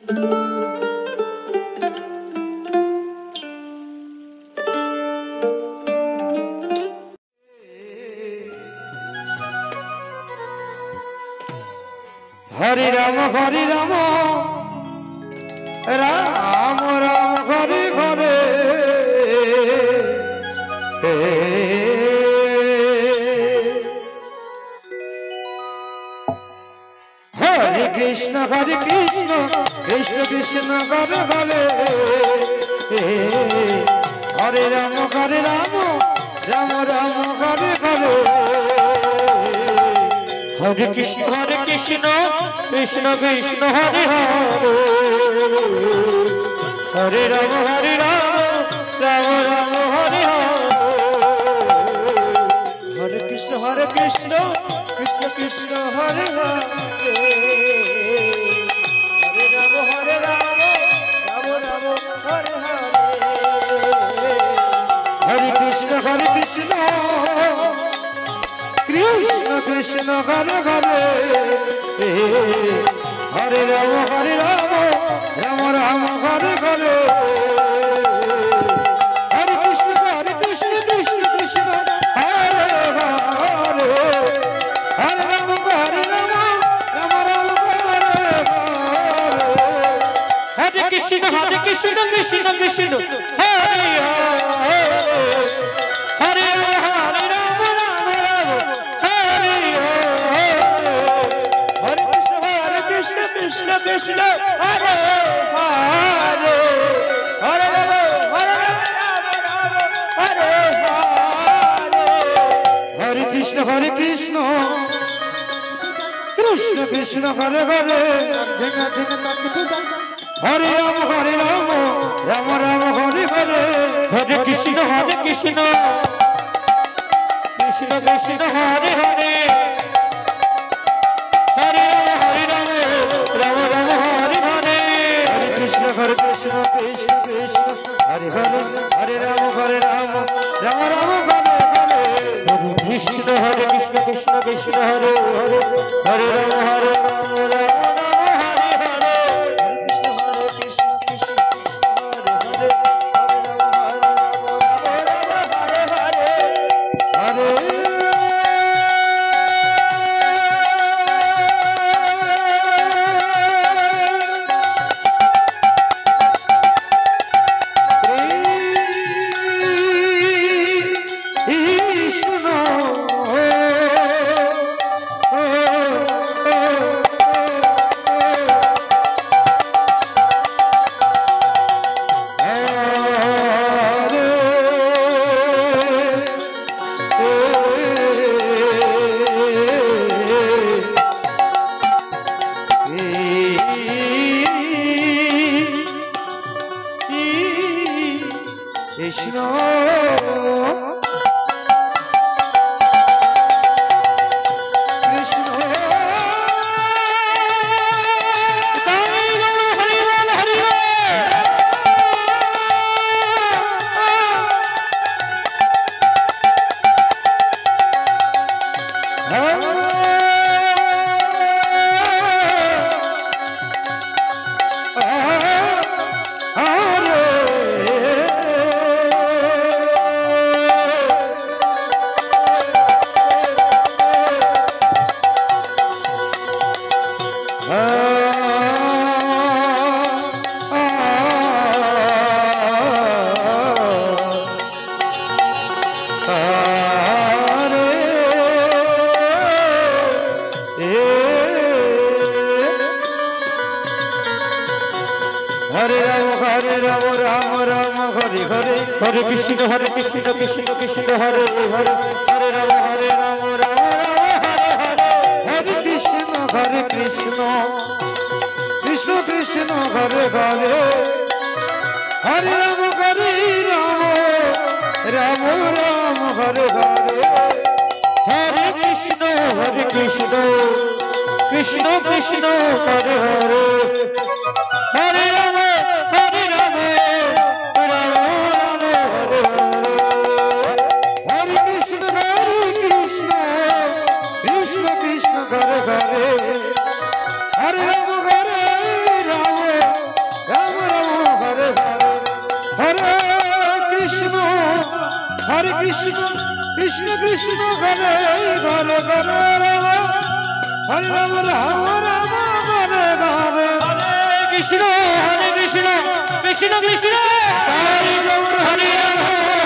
Hare Ram Ram Ram Hare Hare Hare Krishna Krishna Krishna Hare Hare Hare Ram Ram Hare Hare Hare Krishna Krishna Krishna Hare Hare Hare Ram Ram Ram Hare Hare Hare Krishna Krishna Krishna Hare Hare Hare Ram Ram Ram Hare Hare Hare Krishna Krishna Krishna Hare Hare Hare Ram Ram Hare Hare Hare Krishna Krishna Krishna Hare Hare Hare Ram Ram Hare Hare Hare Krishna Krishna Krishna Hare Hare Hare Ram Krishna Krishna Hare Hare Hare Hare Hare Krishna Krishna Krishna Hare Hare Hare Ram Ram Hare Hare Hare Krishna Krishna Krishna Hare Hare Hare Ram Ram Hare Hare Hare Krishna Krishna Hare Hare Hare Ram Ram Hare Hare Hare Krishna Krishna Hare Hare Hare Ram Ram Hare Hare Hare Krishna Krishna Hare Hare Hare Ram Hare Hare Hare Krishna Krishna Hare Hare Hare Ram Hare Hare Hare Krishna Krishna Hare Hare Hare Ram Ram Hare Hare Hare Krishna Krishna Krishna Hare Hare Hare Ram Hare Krishna Krishna Hare Hare Hare Ram Hare Krishna Krishna Krishna Hare Hare Hare Ram Hare Ram Ram Ram Hare Hare Krishna Hare Krishna Krishna Krishna Hare Ram Hare Ram